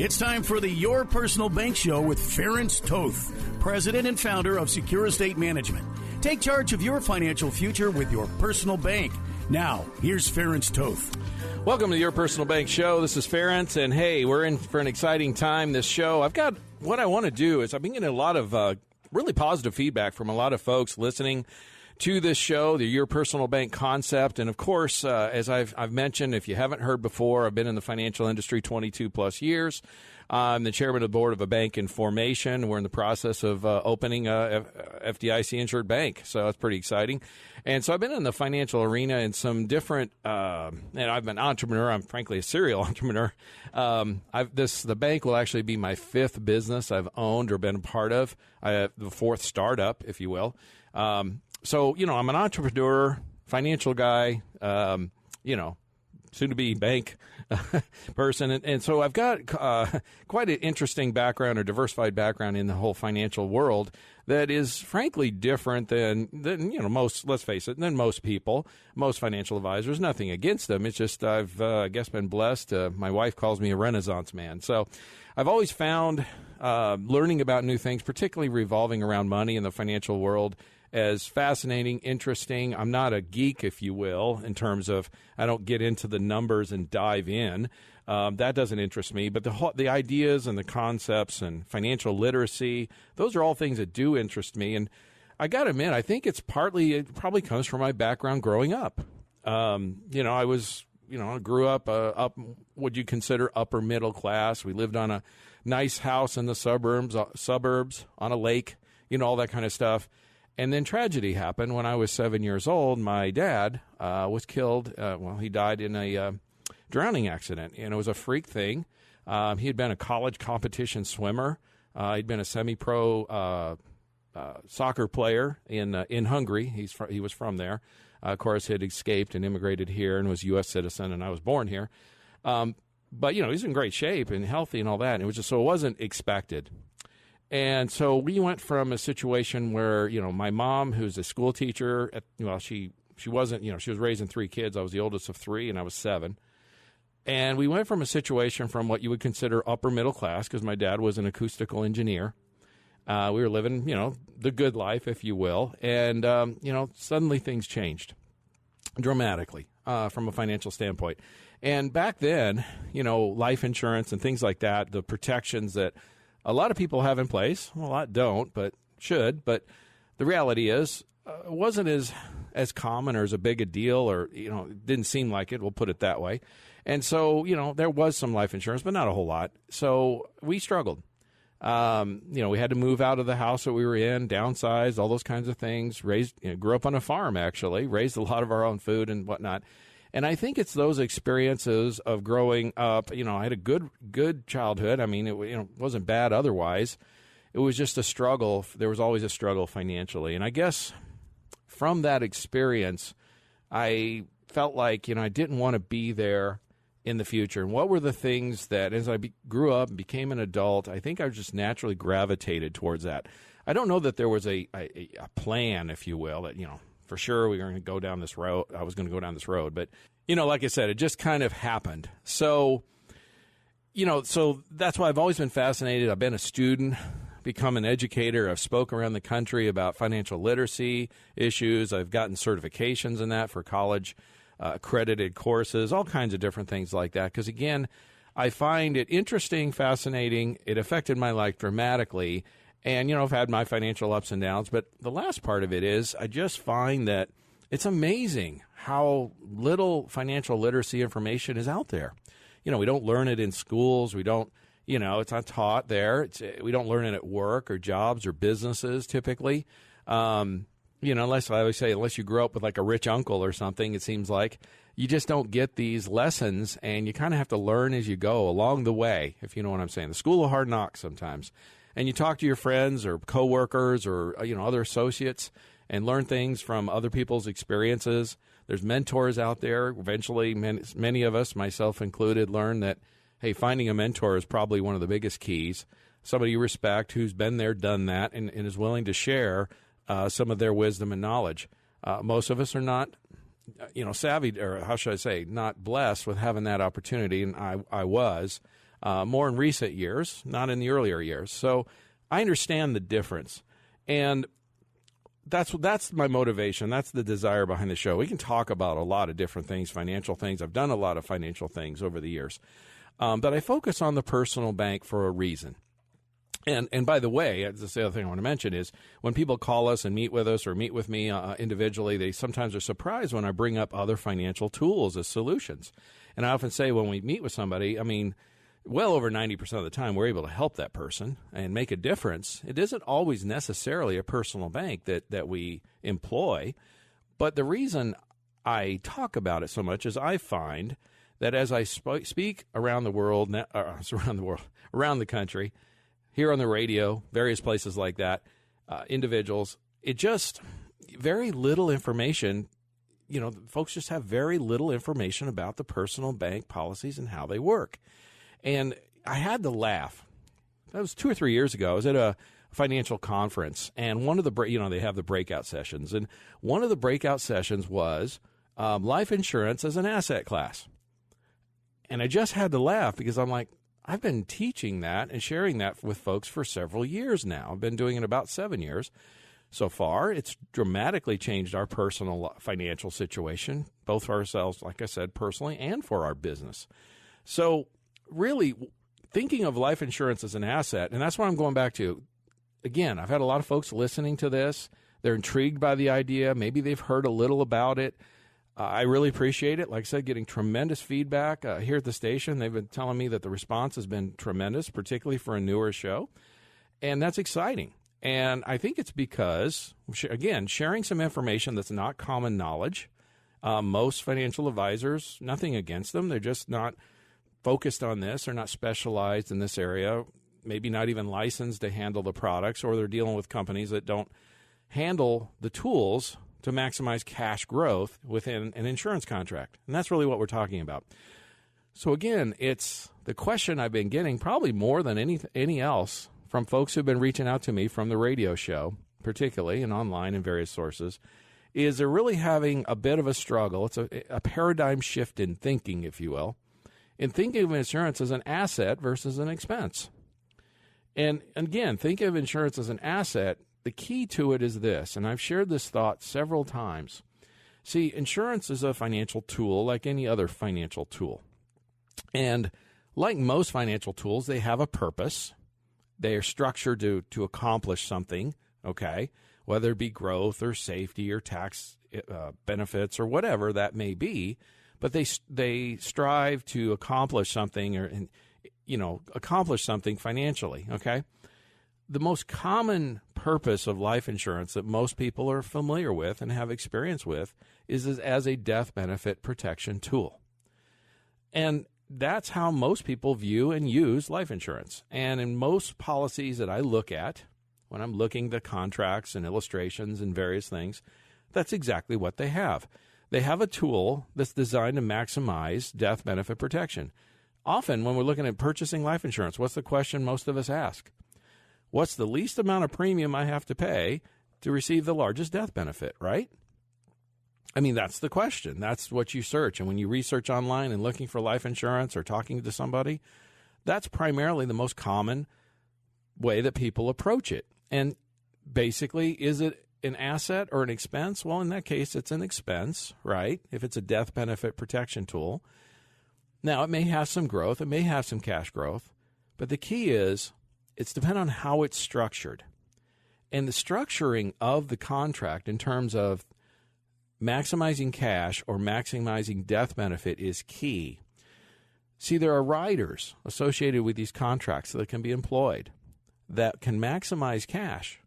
It's time for the Your Personal Bank Show with Ferenc Toth, president and founder of Secure Estate Management. Take charge of your financial future with your personal bank. Now, here's Ferenc Toth. Welcome to Your Personal Bank Show. This is Ferenc, and hey, we're in for an exciting time this show. What I want to do is I've been getting a lot of really positive feedback from a lot of folks listening to this show, the Your Personal Bank concept. And of course, as I've mentioned, if you haven't heard before, I've been in the financial industry 22 plus years. I'm the chairman of the board of a bank in formation. We're in the process of opening a FDIC insured bank. So that's pretty exciting. And so I've been in the financial arena in some different, and I've been an entrepreneur. I'm frankly a serial entrepreneur. The bank will actually be my fifth business I've owned or been a part of. The fourth startup, if you will. So, I'm an entrepreneur, financial guy, soon-to-be bank person. And so I've got quite an interesting background or diversified background in the whole financial world that is, frankly, different than most, let's face it, than most people, most financial advisors. Nothing against them. It's just I've, I guess, been blessed. My wife calls me a Renaissance man. So I've always found learning about new things, particularly revolving around money in the financial world, as fascinating, interesting. I'm not a geek, if you will, in terms of I don't get into the numbers and dive in. That doesn't interest me. But the ideas and the concepts and financial literacy, those are all things that do interest me. And I got to admit, I think it probably comes from my background growing up. I grew up what you consider upper middle class. We lived on a nice house in the suburbs on a lake, all that kind of stuff. And then tragedy happened when I was 7 years old. My dad was killed. He died in a drowning accident, and it was a freak thing. He had been a college competition swimmer. He'd been a semi-pro soccer player in Hungary. He was from there. Of course, had escaped and immigrated here and was a U.S. citizen, and I was born here. But, he's in great shape and healthy and all that. And it wasn't expected. And so we went from a situation where, my mom, who's a school teacher, she wasn't, she was raising three kids. I was the oldest of three, and I was 7. And we went from a situation from what you would consider upper middle class, because my dad was an acoustical engineer. We were living, the good life, if you will. And, suddenly things changed dramatically from a financial standpoint. And back then, life insurance and things like that, the protections that a lot of people have in place. Well, a lot don't, but should. But the reality is, it wasn't as common or as a big a deal, or, it didn't seem like it. We'll put it that way. And so, there was some life insurance, but not a whole lot. So we struggled. We had to move out of the house that we were in, downsize, all those kinds of things. Grew up on a farm, actually, raised a lot of our own food and whatnot. And I think it's those experiences of growing up. I had a good childhood. I mean, it wasn't bad otherwise. It was just a struggle. There was always a struggle financially. And I guess from that experience, I felt like, I didn't want to be there in the future. And what were the things that, as I grew up and became an adult, I think I just naturally gravitated towards that. I don't know that there was a plan, if you will, that, for sure we were going to go down this road. I was going to go down this road. But, like I said, it just kind of happened. So, so that's why I've always been fascinated. I've been a student, become an educator. I've spoke around the country about financial literacy issues. I've gotten certifications in that for college accredited courses, all kinds of different things like that. Because, again, I find it interesting, fascinating. It affected my life dramatically. And, I've had my financial ups and downs, but the last part of it is I just find that it's amazing how little financial literacy information is out there. We don't learn it in schools. We don't, it's not taught there. We don't learn it at work or jobs or businesses typically. Unless I always say, unless you grow up with like a rich uncle or something, it seems like you just don't get these lessons, and you kind of have to learn as you go along the way, if you know what I'm saying. The school of hard knocks sometimes. And you talk to your friends or coworkers or, other associates and learn things from other people's experiences. There's mentors out there. Eventually, many of us, myself included, learn that, hey, finding a mentor is probably one of the biggest keys. Somebody you respect who's been there, done that, and is willing to share some of their wisdom and knowledge. Most of us are not, savvy, or how should I say, not blessed with having that opportunity, and I was. more in recent years, not in the earlier years. So I understand the difference. And that's my motivation. That's the desire behind the show. We can talk about a lot of different things, financial things. I've done a lot of financial things over the years. But I focus on the personal bank for a reason. And by the way, that's the other thing I want to mention is when people call us and meet with us or meet with me individually, they sometimes are surprised when I bring up other financial tools as solutions. And I often say when we meet with somebody, I mean, well over 90% of the time, we're able to help that person and make a difference. It isn't always necessarily a personal bank that we employ. But the reason I talk about it so much is I find that as I speak around the world, around the country, here on the radio, various places like that, individuals, it just very little information. You know, folks just have very little information about the personal bank policies and how they work. And I had to laugh. That was 2 or 3 years ago. I was at a financial conference, and one of the, they have the breakout sessions. And one of the breakout sessions was life insurance as an asset class. And I just had to laugh because I'm like, I've been teaching that and sharing that with folks for several years now. I've been doing it about 7 years so far. It's dramatically changed our personal financial situation, both for ourselves, like I said, personally, and for our business. So really thinking of life insurance as an asset, and that's what I'm going back to. Again, I've had a lot of folks listening to this. They're intrigued by the idea. Maybe they've heard a little about it. I really appreciate it. Like I said, getting tremendous feedback here at the station. They've been telling me that the response has been tremendous, particularly for a newer show. And that's exciting. And I think it's because, again, sharing some information that's not common knowledge. Most financial advisors, nothing against them. They're just not focused on this. They're not specialized in this area, maybe not even licensed to handle the products, or they're dealing with companies that don't handle the tools to maximize cash growth within an insurance contract. And that's really what we're talking about. So again, it's the question I've been getting probably more than any else from folks who've been reaching out to me from the radio show, particularly, and online and various sources, is they're really having a bit of a struggle. It's a paradigm shift in thinking, if you will, in thinking of insurance as an asset versus an expense. And again, think of insurance as an asset. The key to it is this, and I've shared this thought several times. See, insurance is a financial tool like any other financial tool. And like most financial tools, they have a purpose. They are structured to accomplish something, okay, whether it be growth or safety or tax benefits or whatever that may be. But they strive to accomplish something accomplish something financially, okay? The most common purpose of life insurance that most people are familiar with and have experience with is as a death benefit protection tool. And that's how most people view and use life insurance. And in most policies that I look at, when I'm looking at contracts and illustrations and various things, that's exactly what they have. They have a tool that's designed to maximize death benefit protection. Often when we're looking at purchasing life insurance, what's the question most of us ask? What's the least amount of premium I have to pay to receive the largest death benefit, right? I mean, that's the question. That's what you search. And when you research online and looking for life insurance or talking to somebody, that's primarily the most common way that people approach it. And basically, is it an asset or an expense? Well, in that case, it's an expense, right? If it's a death benefit protection tool. Now, it may have some growth. It may have some cash growth. But the key is it's dependent on how it's structured. And the structuring of the contract in terms of maximizing cash or maximizing death benefit is key. See, there are riders associated with these contracts that can be employed that can maximize cash.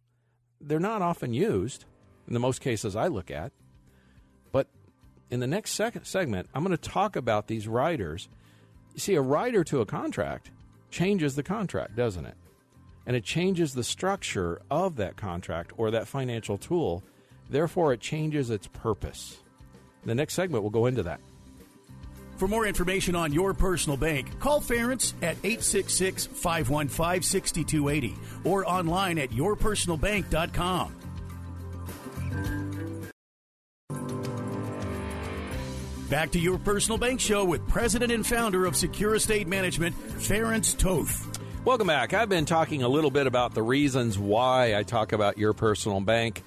They're not often used in the most cases I look at. But in the next segment, I'm going to talk about these riders. You see, a rider to a contract changes the contract, doesn't it? And it changes the structure of that contract or that financial tool. Therefore, it changes its purpose. The next segment will go into that. For more information on your personal bank, call Ference at 866-515-6280 or online at yourpersonalbank.com. Back to Your Personal Bank Show with President and Founder of Secure Estate Management, Ferenc Toth. Welcome back. I've been talking a little bit about the reasons why I talk about Your Personal Bank.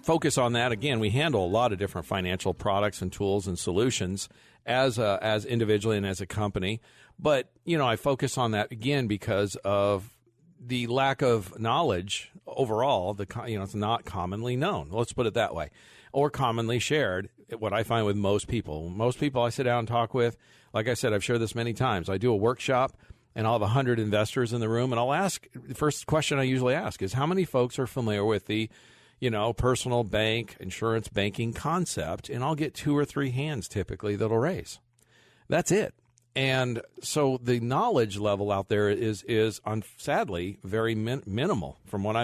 Focus on that. Again, we handle a lot of different financial products and tools and solutions as individually and as a company. But, I focus on that, again, because of the lack of knowledge overall. It's not commonly known. Let's put it that way. Or commonly shared, what I find with most people. Most people I sit down and talk with, like I said, I've shared this many times. I do a workshop, and I'll have 100 investors in the room, and I'll ask, the first question I usually ask is, how many folks are familiar with the, personal bank, insurance banking concept? And I'll get 2 or 3 hands typically that'll raise. That's it. And so the knowledge level out there is sadly very minimal from what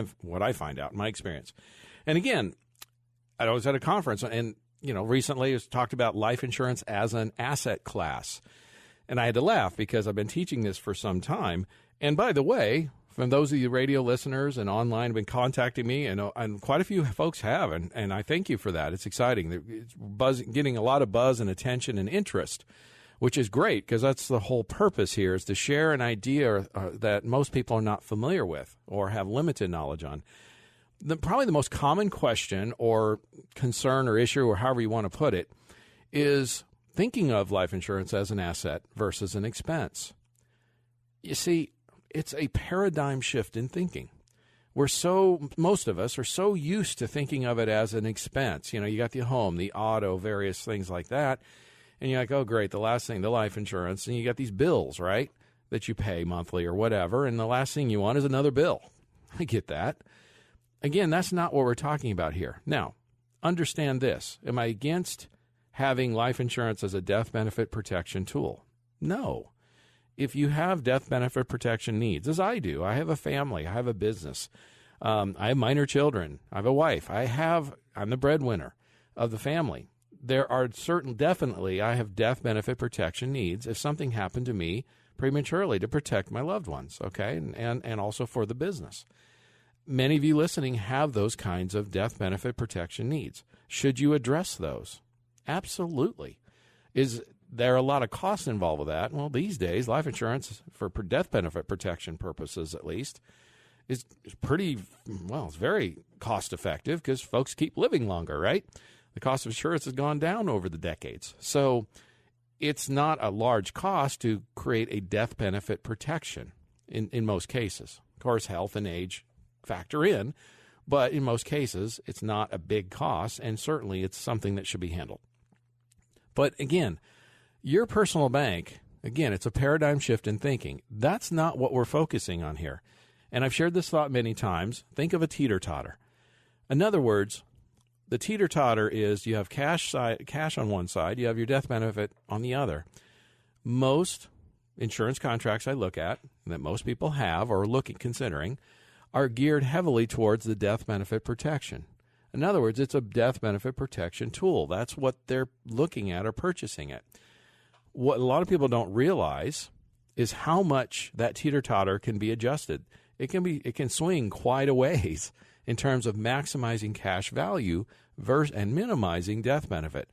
I find out in my experience. And again, I was at a conference, and recently it was talked about life insurance as an asset class, and I had to laugh because I've been teaching this for some time. And by the way, from those of you radio listeners and online have been contacting me, and quite a few folks have, and I thank you for that. It's exciting. It's getting a lot of buzz and attention and interest, which is great because that's the whole purpose here, is to share an idea that most people are not familiar with or have limited knowledge on. Probably the most common question or concern or issue, or however you want to put it, is thinking of life insurance as an asset versus an expense. You see, it's a paradigm shift in thinking. Most of us are so used to thinking of it as an expense. You got the home, the auto, various things like that. And you're like, oh, great, the last thing, the life insurance. And you got these bills, right, that you pay monthly or whatever. And the last thing you want is another bill. I get that. Again, that's not what we're talking about here. Now, understand this. Am I against having life insurance as a death benefit protection tool? No. If you have death benefit protection needs, as I do, I have a family, I have a business, I have minor children, I have a wife, I'm the breadwinner of the family. There are definitely, I have death benefit protection needs if something happened to me prematurely to protect my loved ones, okay, and also for the business. Many of you listening have those kinds of death benefit protection needs. Should you address those? Absolutely. Is there a lot of cost involved with that? Well, these days, life insurance, for death benefit protection purposes at least, is pretty, it's very cost effective because folks keep living longer, right? The cost of insurance has gone down over the decades. So it's not a large cost to create a death benefit protection in most cases. Of course, health and age factor in, but in most cases, it's not a big cost, and certainly it's something that should be handled. But again, Your Personal Bank, again, it's a paradigm shift in thinking. That's not what we're focusing on here. And I've shared this thought many times. Think of a teeter-totter. In other words, the teeter-totter is you have cash on one side, you have your death benefit on the other. Most insurance contracts I look at, that most people have or are considering, are geared heavily towards the death benefit protection. In other words, it's a death benefit protection tool. That's what they're looking at or purchasing it. What a lot of people don't realize is how much that teeter-totter can be adjusted. It can swing quite a ways in terms of maximizing cash value and minimizing death benefit.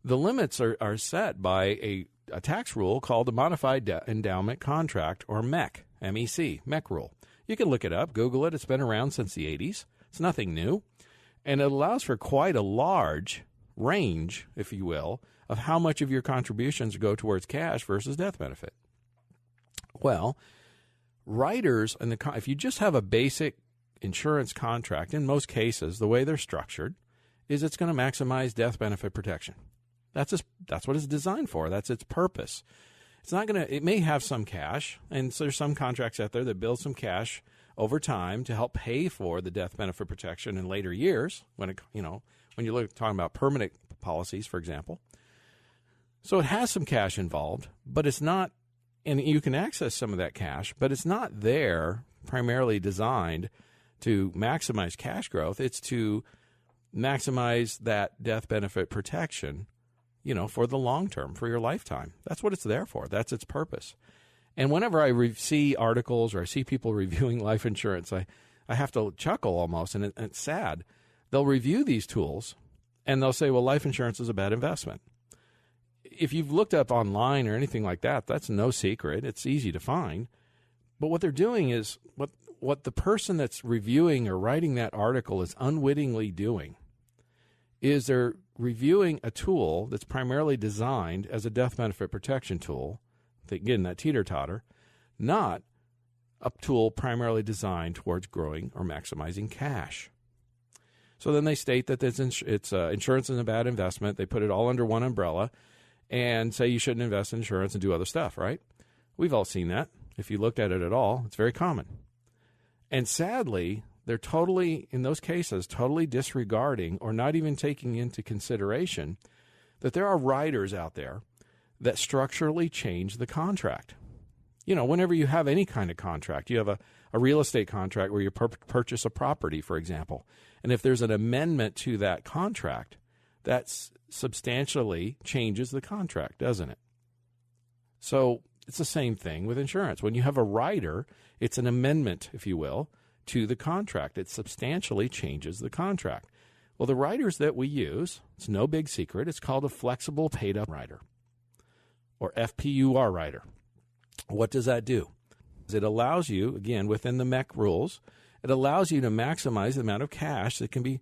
The limits are set by a tax rule called the Modified Endowment Contract, or MEC, M-E-C, MEC rule. You can look it up, Google it. It's been around since the 80s. It's nothing new. And it allows for quite a large range, if you will, of how much of your contributions go towards cash versus death benefit. Well, writers, if you just have a basic insurance contract, in most cases, the way they're structured is it's going to maximize death benefit protection. That's what it's designed for. That's its purpose. It's not going to. It may have some cash, and so there's some contracts out there that build some cash over time to help pay for the death benefit protection in later years. When you're talking about permanent policies, for example. So it has some cash involved, but it's not. And you can access some of that cash, but it's not there primarily designed to maximize cash growth. It's to maximize that death benefit protection, for the long term, for your lifetime. That's what it's there for. That's its purpose. And whenever I see articles or I see people reviewing life insurance, I have to chuckle almost, and it's sad. They'll review these tools, and they'll say, well, life insurance is a bad investment. if you've looked up online or anything like that, that's no secret. It's easy to find. But what they're doing is what the person that's reviewing or writing that article is unwittingly doing is they're reviewing a tool that's primarily designed as a death benefit protection tool, again, that teeter-totter, not a tool primarily designed towards growing or maximizing cash. So then they state that insurance is a bad investment. They put it all under one umbrella and say you shouldn't invest in insurance and do other stuff, right? We've all seen that. If you looked at it at all, it's very common. And sadly, they're totally, in those cases, totally disregarding or not even taking into consideration that there are riders out there that structurally change the contract. Whenever you have any kind of contract, you have a real estate contract where you purchase a property, for example. And if there's an amendment to that contract, that substantially changes the contract, doesn't it? So it's the same thing with insurance. When you have a rider, it's an amendment, if you will, to the contract. It substantially changes the contract. Well, the riders that we use, it's no big secret, it's called a flexible paid-up rider, or FPUR rider. What does that do? It allows you, again, within the MEC rules, it allows you to maximize the amount of cash that can be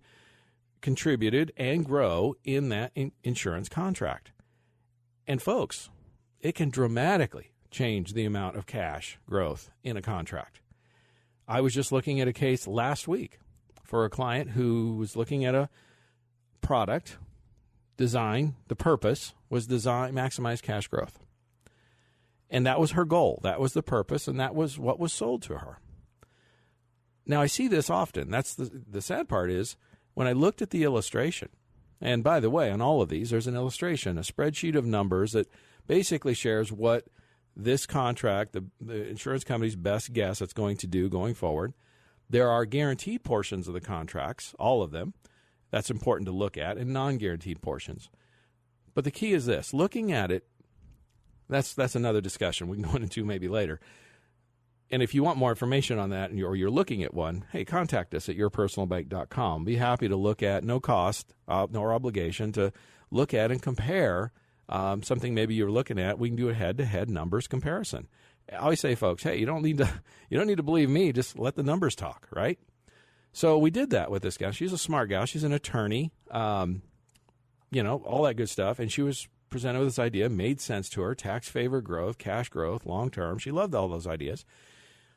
contributed and grow in that insurance contract. And folks, it can dramatically change the amount of cash growth in a contract. I was just looking at a case last week for a client who was looking at a product design. The purpose was maximize cash growth. And that was her goal. That was the purpose, and that was what was sold to her. Now, I see this often. That's the sad part is when I looked at the illustration, and by the way, on all of these, there's an illustration, a spreadsheet of numbers that basically shares what this contract, the insurance company's best guess it's going to do going forward. There are guaranteed portions of the contracts, all of them. That's important to look at, and non-guaranteed portions. But the key is this. Looking at it, that's another discussion we can go into maybe later. And if you want more information on that or you're looking at one, hey, contact us at yourpersonalbank.com. Be happy to look at, no cost, nor obligation, to look at and compare something maybe you're looking at. We can do a head-to-head numbers comparison. I always say, folks, hey, you don't need to believe me. Just let the numbers talk, right? So we did that with this gal. She's a smart gal. She's an attorney, all that good stuff. And she was presented with this idea, made sense to her, tax favor growth, cash growth, long term. She loved all those ideas.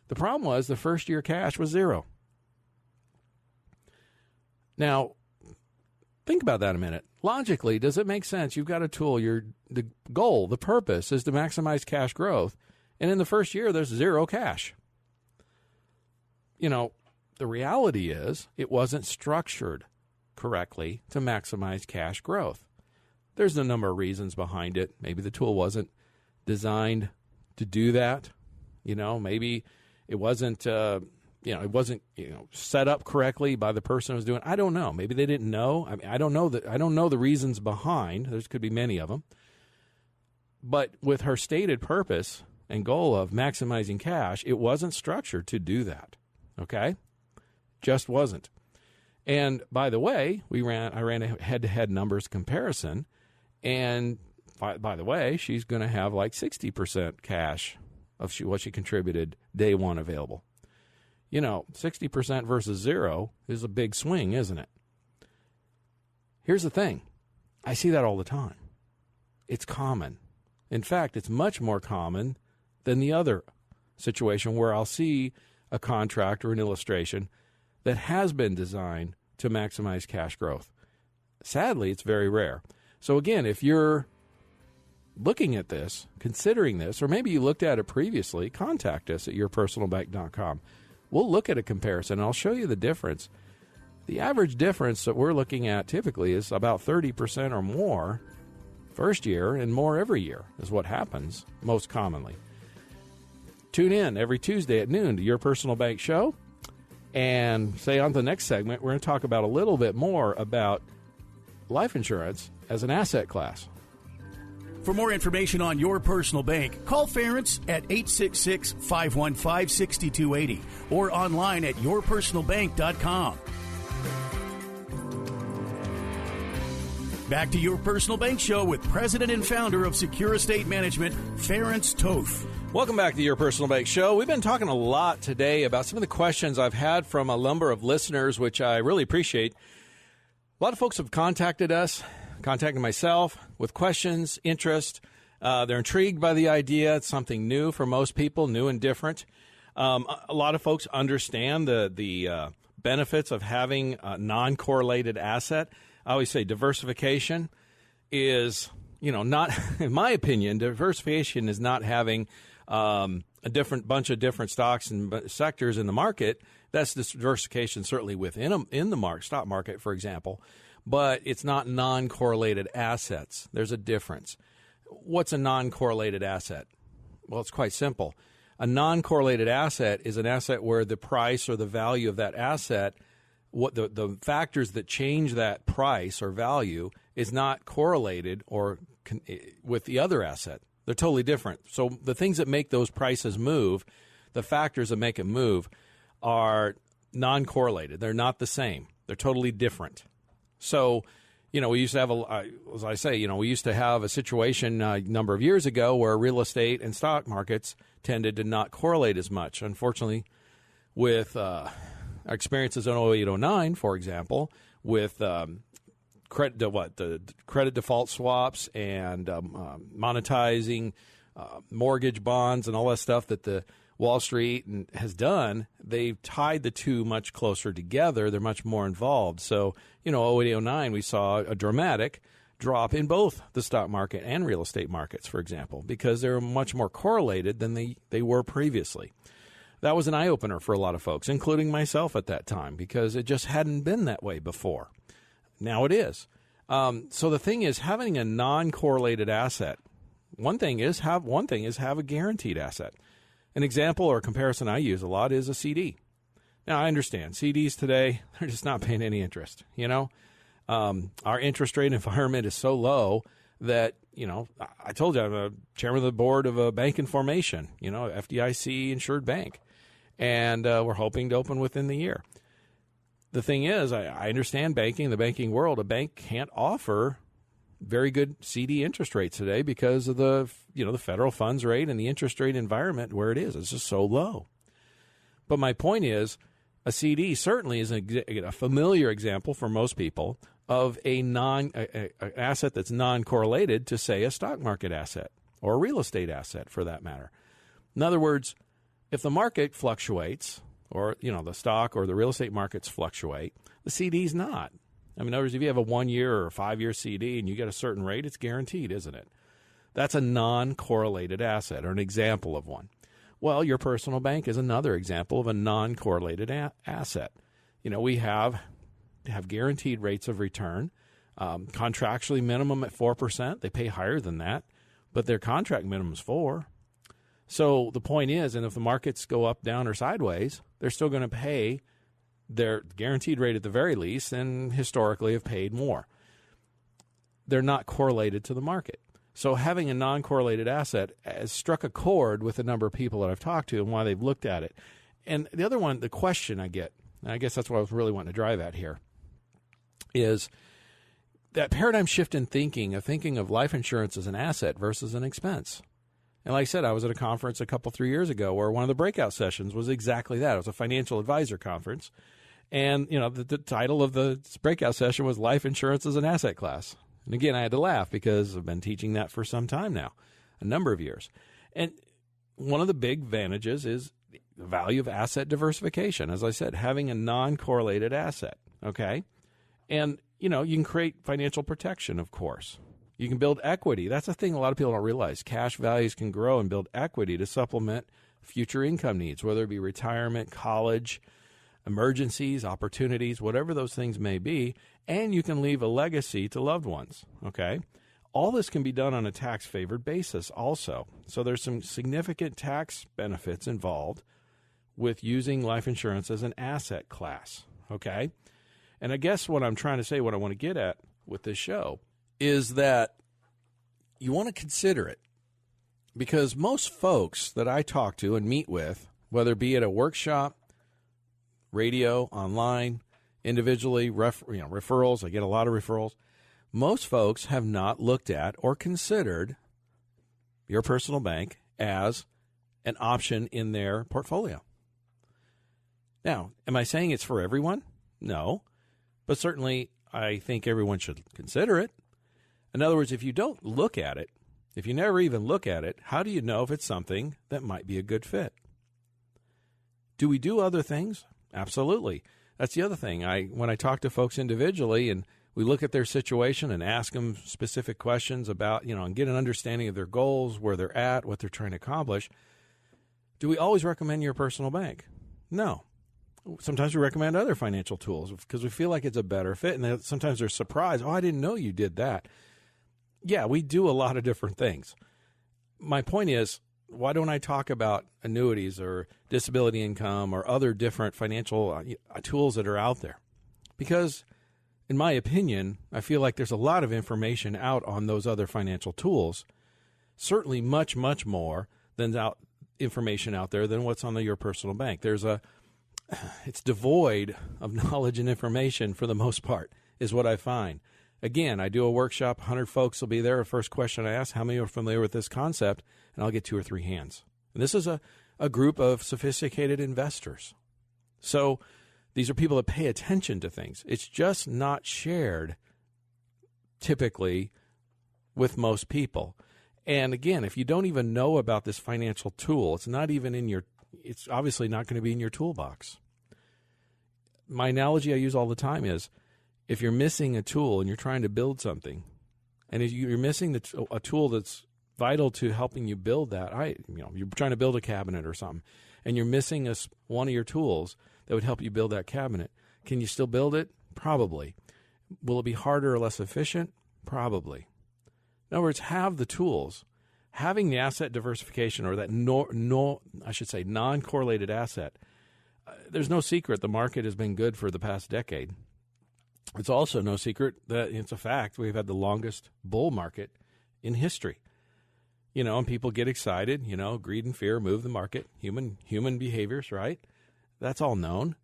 The problem was the first year cash was zero. Now, think about that a minute. Logically, does it make sense? You've got a tool. The goal, the purpose is to maximize cash growth. And in the first year, there's zero cash. The reality is it wasn't structured correctly to maximize cash growth. There's a number of reasons behind it. Maybe the tool wasn't designed to do that. Maybe it wasn't, set up correctly by the person who was doing it. I don't know. Maybe they didn't know. I don't know I don't know the reasons behind. There could be many of them. But with her stated purpose and goal of maximizing cash, it wasn't structured to do that. Okay? Just wasn't. And by the way, I ran a head-to-head numbers comparison. And by the way, she's going to have like 60% cash of what she contributed day one available. 60% versus zero is a big swing, isn't it? Here's the thing. I see that all the time. It's common. In fact, it's much more common than the other situation where I'll see a contract or an illustration that has been designed to maximize cash growth. Sadly, it's very rare. So again, if you're looking at this, considering this, or maybe you looked at it previously, contact us at yourpersonalbank.com. We'll look at a comparison, and I'll show you the difference. The average difference that we're looking at typically is about 30% or more first year, and more every year is what happens most commonly. Tune in every Tuesday at noon to Your Personal Bank Show. And say on the next segment, we're going to talk about a little bit more about life insurance as an asset class. For more information on Your Personal Bank, call Ference at 866-515-6280 or online at yourpersonalbank.com. Back to Your Personal Bank Show with President and Founder of Secure Estate Management, Ferenc Toth. Welcome back to Your Personal Bank Show. We've been talking a lot today about some of the questions I've had from a number of listeners, which I really appreciate. A lot of folks have contacted us, contacted myself with questions, interest. They're intrigued by the idea. It's something new for most people, new and different. A lot of folks understand the benefits of having a non-correlated asset. I always say diversification is, not, in my opinion, diversification is not having a different bunch of different stocks and sectors in the market. That's diversification certainly within in the stock market, for example, but it's not non-correlated assets. There's a difference. What's a non-correlated asset? Well, it's quite simple. A non-correlated asset is an asset where the price or the value of that asset, what the factors that change that price or value, is not correlated or with the other asset. They're totally different. So the things that make those prices move, the factors that make it move, are non-correlated. They're not the same. They're totally different. So, we used to have as I say, we used to have a situation a number of years ago where real estate and stock markets tended to not correlate as much. Unfortunately, with our experiences in 0809, for example, with the credit default swaps and monetizing mortgage bonds and all that stuff that the Wall Street has done, they've tied the two much closer together. They're much more involved. So, 0809, we saw a dramatic drop in both the stock market and real estate markets, for example, because they're much more correlated than they were previously. That was an eye-opener for a lot of folks, including myself at that time, because it just hadn't been that way before. Now it is. So the thing is, having a non-correlated asset, one thing is have a guaranteed asset. An example or a comparison I use a lot is a CD. Now, I understand CDs today, they're just not paying any interest. Our interest rate environment is so low that, I told you I'm a chairman of the board of a bank in formation, FDIC insured bank. And we're hoping to open within the year. The thing is, I understand banking, the banking world. A bank can't offer very good CD interest rates today because of the federal funds rate and the interest rate environment where it is. It's just so low. But my point is, a CD certainly is a familiar example for most people of an asset that's non-correlated to, say, a stock market asset or a real estate asset, for that matter. In other words, if the market fluctuates, or the stock or the real estate markets fluctuate, the CD's not. In other words, if you have a 1-year or a 5-year CD and you get a certain rate, it's guaranteed, isn't it? That's a non-correlated asset, or an example of one. Well, your personal bank is another example of a non-correlated asset. We have guaranteed rates of return, contractually minimum at 4%. They pay higher than that, but their contract minimum is 4%. So the point is, and if the markets go up, down, or sideways, they're still going to pay their guaranteed rate at the very least, and historically have paid more. They're not correlated to the market. So having a non-correlated asset has struck a chord with a number of people that I've talked to and why they've looked at it. And the other one, the question I get, and I guess that's what I was really wanting to drive at here, is that paradigm shift in thinking of life insurance as an asset versus an expense. And like I said, I was at a conference 3 years ago where one of the breakout sessions was exactly that. It was a financial advisor conference. And, the title of the breakout session was Life Insurance as an Asset Class. And again, I had to laugh because I've been teaching that for some time now, a number of years. And one of the big advantages is the value of asset diversification. As I said, having a non-correlated asset, okay? And, you can create financial protection, of course. You can build equity. That's a thing a lot of people don't realize. Cash values can grow and build equity to supplement future income needs, whether it be retirement, college, emergencies, opportunities, whatever those things may be, and you can leave a legacy to loved ones, okay? All this can be done on a tax-favored basis also. So there's some significant tax benefits involved with using life insurance as an asset class, okay? And I guess what I'm trying to say, what I want to get at with this show, is that you want to consider it, because most folks that I talk to and meet with, whether it be at a workshop, radio, online, individually, referrals, I get a lot of referrals. most folks have not looked at or considered your personal bank as an option in their portfolio. Now, am I saying it's for everyone? No, but certainly I think everyone should consider it. In other words, if you don't look at it, if you never even look at it, how do you know if it's something that might be a good fit? Do we do other things? Absolutely. That's the other thing. When I talk to folks individually and we look at their situation and ask them specific questions about, and get an understanding of their goals, where they're at, what they're trying to accomplish, do we always recommend your personal bank? No. Sometimes we recommend other financial tools because we feel like it's a better fit, and sometimes they're surprised, I didn't know you did that. Yeah, we do a lot of different things. My point is, why don't I talk about annuities or disability income or other different financial tools that are out there? Because in my opinion, I feel like there's a lot of information out on those other financial tools, certainly much, much more than information out there than what's on your personal bank. It's devoid of knowledge and information for the most part, is what I find. Again, I do a workshop, 100 folks will be there. The first question I ask, how many are familiar with this concept? And I'll get 2 or 3 hands. And this is a group of sophisticated investors. So these are people that pay attention to things. It's just not shared typically with most people. And again, if you don't even know about this financial tool, it's obviously not going to be in your toolbox. My analogy I use all the time is, if you're missing a tool and you're trying to build something, and if you're missing a tool that's vital to helping you build that, you're trying to build a cabinet or something, and you're missing one of your tools that would help you build that cabinet, can you still build it? Probably. Will it be harder or less efficient? Probably. In other words, have the tools. Having the asset diversification, or that non-correlated asset, there's no secret the market has been good for the past decade. It's also no secret that it's a fact we've had the longest bull market in history. And people get excited, greed and fear move the market, human behaviors, right? That's all known.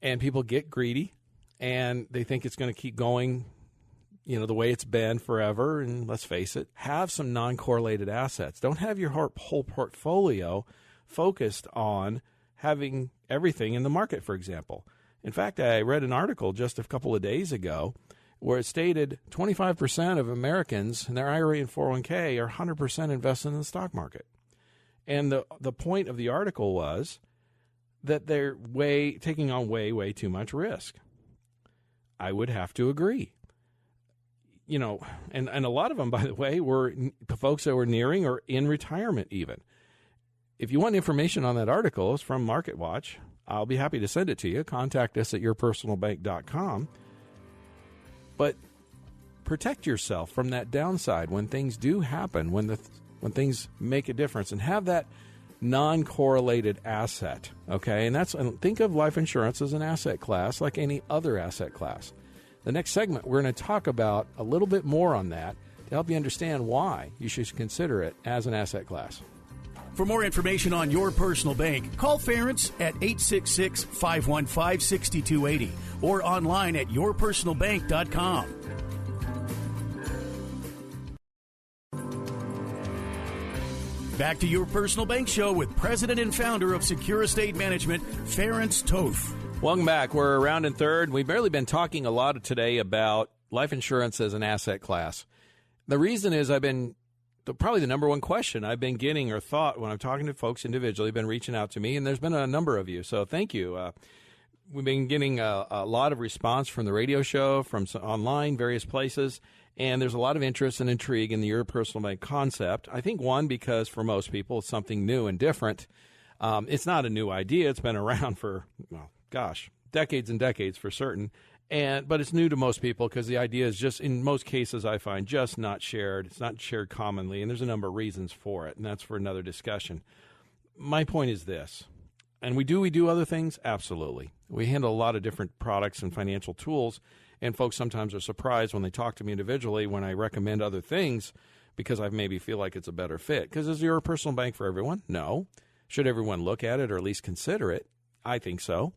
And people get greedy and they think it's going to keep going, the way it's been forever. And let's face it, have some non-correlated assets. Don't have your whole portfolio focused on having everything in the market, for example. In fact, I read an article just a couple of days ago where it stated 25% of Americans in their IRA and 401k are 100% invested in the stock market. And the point of the article was that they're taking on way too much risk. I would have to agree. And a lot of them, by the way, were folks that were nearing or in retirement even. If you want information on that article, it's from MarketWatch. I'll be happy to send it to you. Contact us at yourpersonalbank.com. But protect yourself from that downside when things do happen, when things make a difference, and have that non-correlated asset, okay? And think of life insurance as an asset class like any other asset class. The next segment, we're going to talk about a little bit more on that to help you understand why you should consider it as an asset class. For more information on your personal bank, call Ference at 866-515-6280 or online at yourpersonalbank.com. Back to Your Personal Bank Show with President and Founder of Secure Estate Management, Ference Toth. Welcome back. We're around in third. We've barely been talking a lot today about life insurance as an asset class. The reason is probably the number one question I've been getting or thought when I'm talking to folks individually, been reaching out to me, and there's been a number of you. So thank you. We've been getting a lot of response from the radio show, from online, various places, and there's a lot of interest and intrigue in the Your Personal Bank concept. I think, one, because for most people it's something new and different. It's not a new idea. It's been around for, decades and decades for certain. But it's new to most people because the idea is just, in most cases, I find, just not shared. It's not shared commonly, and there's a number of reasons for it, and that's for another discussion. My point is this, and we do other things? Absolutely. We handle a lot of different products and financial tools, and folks sometimes are surprised when they talk to me individually when I recommend other things because I maybe feel like it's a better fit. Because is your personal bank for everyone? No. Should everyone look at it or at least consider it? I think so.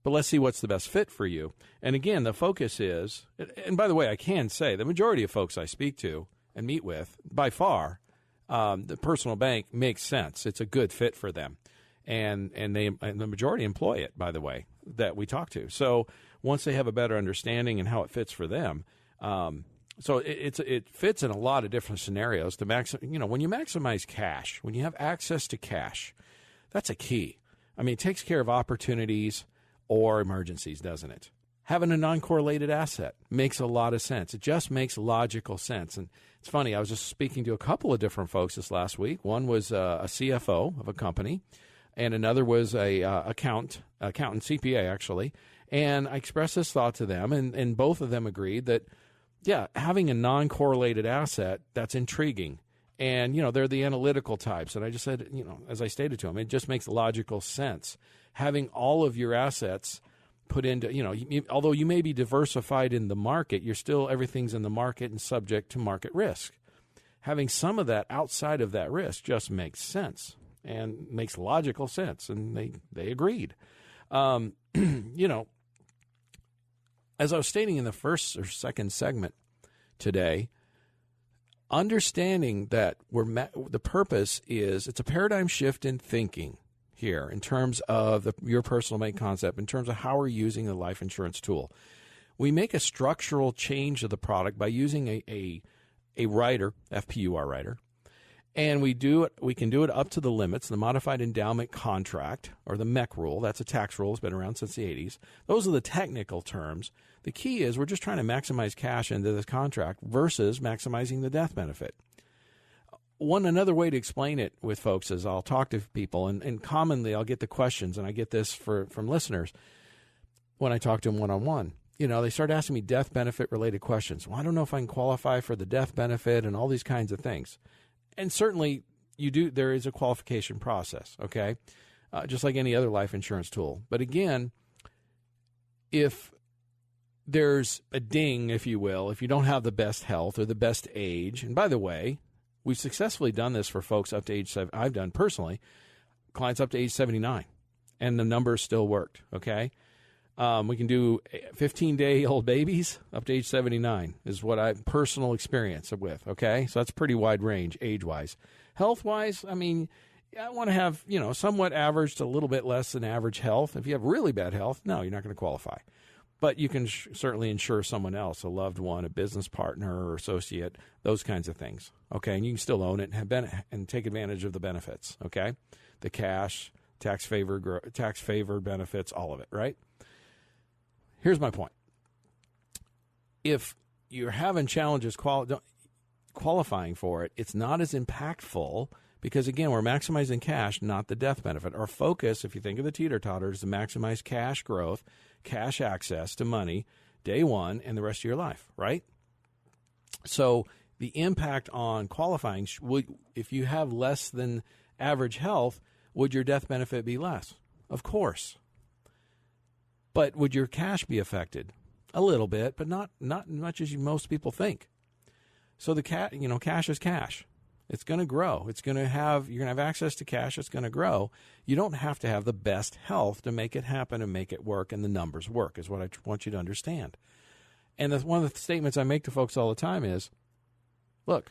But let's see what's the best fit for you. And again, the focus is, and by the way, I can say the majority of folks I speak to and meet with, by far, the personal bank makes sense. It's a good fit for them. And the majority employ it, by the way, that we talk to. So once they have a better understanding and how it fits for them, so it fits in a lot of different scenarios to when you maximize cash, when you have access to cash, that's a key. I mean, it takes care of opportunities or emergencies, doesn't it? Having a non-correlated asset makes a lot of sense. It just makes logical sense. And it's funny, I was just speaking to a couple of different folks this last week. One was a CFO of a company, and another was a accountant, CPA actually. And I expressed this thought to them, and both of them agreed that, yeah, having a non-correlated asset, that's intriguing. And, they're the analytical types. And I just said, as I stated to them, it just makes logical sense. Having all of your assets put into, although you may be diversified in the market, everything's in the market and subject to market risk. Having some of that outside of that risk just makes sense and makes logical sense. And they agreed. As I was stating in the first or second segment today, understanding that the purpose is, it's a paradigm shift in thinking here in terms of your personal bank concept, in terms of how we're using the life insurance tool. We make a structural change of the product by using a rider, FPUR rider, and we can do it up to the limits, the modified endowment contract, or the MEC rule. That's a tax rule. It's been around since the 80s. Those are the technical terms. The key is we're just trying to maximize cash into this contract versus maximizing the death benefit. Another way to explain it with folks is I'll talk to people, and commonly I'll get the questions, and I get this from listeners when I talk to them one-on-one. They start asking me death benefit related questions. Well, I don't know if I can qualify for the death benefit and all these kinds of things. And certainly there is a qualification process, okay? Just like any other life insurance tool. But again, if there's a ding, if you will, if you don't have the best health or the best age, and by the way, we've successfully done this for folks up to age 7. I've done personally, clients up to age 79, and the numbers still worked, okay? We can do 15-day-old babies up to age 79 is what I personal experience with, okay? So that's pretty wide range age-wise. Health-wise, I mean, I want to have, somewhat average to a little bit less than average health. If you have really bad health, no, you're not going to qualify. But you can certainly insure someone else, a loved one, a business partner or associate, those kinds of things, okay? And you can still own it and take advantage of the benefits, okay? The cash, tax-favored benefits, all of it, right? Here's my point. If you're having challenges qualifying for it, it's not as impactful because, again, we're maximizing cash, not the death benefit. Our focus, if you think of the teeter-totters, is to maximize cash growth, cash access to money, day one, and the rest of your life, right? So the impact on qualifying, if you have less than average health, would your death benefit be less? Of course. But would your cash be affected? A little bit, but not as much as most people think. So cash is cash. It's going to grow. You're going to have access to cash. It's going to grow. You don't have to have the best health to make it happen and make it work, and the numbers work is what I want you to understand. And one of the statements I make to folks all the time is, look,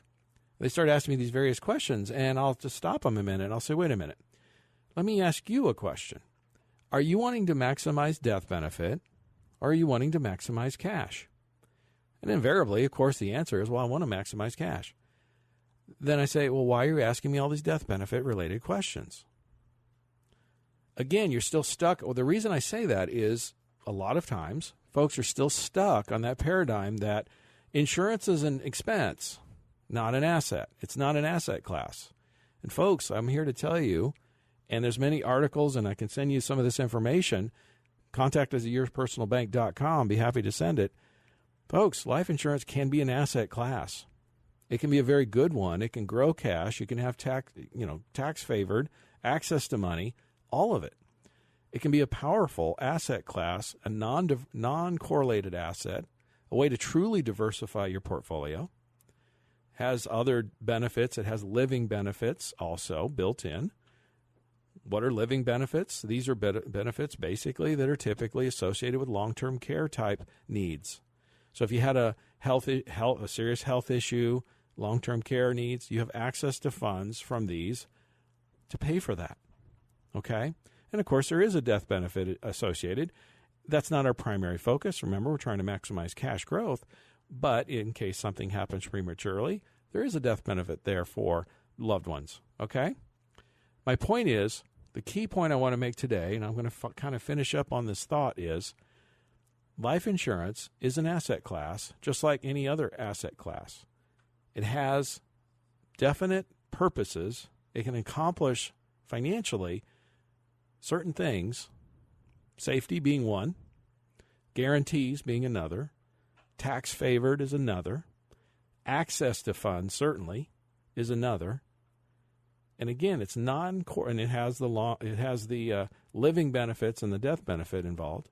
they start asking me these various questions, and I'll just stop them a minute. I'll say, wait a minute. Let me ask you a question. Are you wanting to maximize death benefit, or are you wanting to maximize cash? And invariably, of course, the answer is, well, I want to maximize cash. Then I say, well, why are you asking me all these death benefit related questions? Again, you're still stuck. Well, the reason I say that is a lot of times folks are still stuck on that paradigm that insurance is an expense, not an asset. It's not an asset class. And folks, I'm here to tell you, and there's many articles, and I can send you some of this information. Contact us at yourpersonalbank.com. Be happy to send it. Folks, life insurance can be an asset class. It can be a very good one. It can grow cash. You can have tax-favored access to money, all of it. It can be a powerful asset class, a non-correlated asset, a way to truly diversify your portfolio. Has other benefits. It has living benefits also built in. What are living benefits? These are benefits basically that are typically associated with long-term care type needs. So if you had a serious health issue, long-term care needs, you have access to funds from these to pay for that. Okay? And of course, there is a death benefit associated. That's not our primary focus. Remember, we're trying to maximize cash growth. But in case something happens prematurely, there is a death benefit there for loved ones. Okay? My point is, the key point I want to make today, and I'm going to kind of finish up on this thought, is life insurance is an asset class just like any other asset class. It has definite purposes. It can accomplish financially certain things, safety being one, guarantees being another, tax favored is another, access to funds certainly is another. And again, it's non-core, and it has the living benefits and the death benefit involved.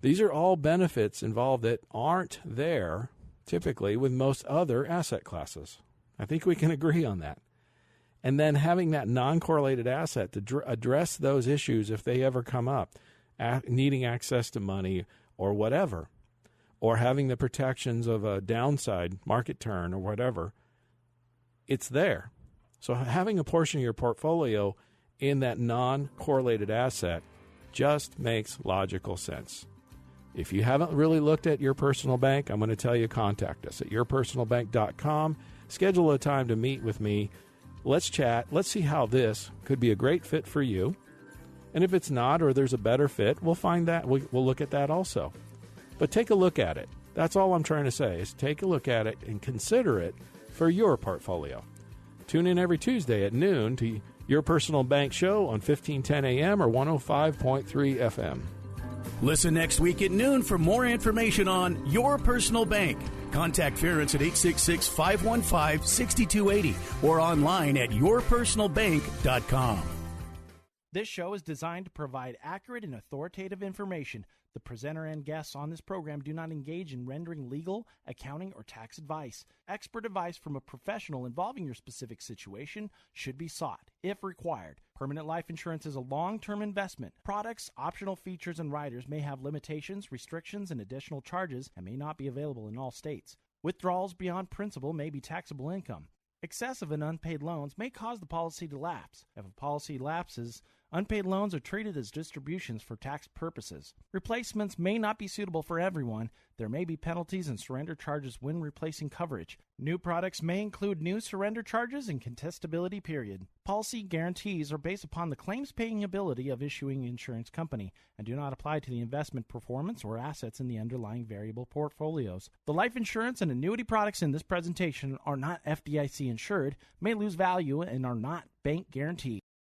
These are all benefits involved that aren't there typically with most other asset classes. I think we can agree on that. And then having that non-correlated asset to address those issues if they ever come up, needing access to money or whatever, or having the protections of a downside market turn or whatever, it's there. So having a portion of your portfolio in that non-correlated asset just makes logical sense. If you haven't really looked at Your Personal Bank, I'm going to tell you, contact us at yourpersonalbank.com. Schedule a time to meet with me. Let's chat. Let's see how this could be a great fit for you. And if it's not, or there's a better fit, we'll find that. We'll look at that also. But take a look at it. That's all I'm trying to say, is take a look at it and consider it for your portfolio. Tune in every Tuesday at noon to Your Personal Bank Show on 1510 AM or 105.3 FM. Listen next week at noon for more information on Your Personal Bank. Contact Ference at 866-515-6280 or online at yourpersonalbank.com. This show is designed to provide accurate and authoritative information. The presenter and guests on this program do not engage in rendering legal, accounting, or tax advice. Expert advice from a professional involving your specific situation should be sought, if required. Permanent life insurance is a long-term investment. Products, optional features, and riders may have limitations, restrictions, and additional charges and may not be available in all states. Withdrawals beyond principal may be taxable income. Excessive and unpaid loans may cause the policy to lapse. If a policy lapses, unpaid loans are treated as distributions for tax purposes. Replacements may not be suitable for everyone. There may be penalties and surrender charges when replacing coverage. New products may include new surrender charges and contestability period. Policy guarantees are based upon the claims-paying ability of issuing insurance company and do not apply to the investment performance or assets in the underlying variable portfolios. The life insurance and annuity products in this presentation are not FDIC insured, may lose value, and are not bank guaranteed.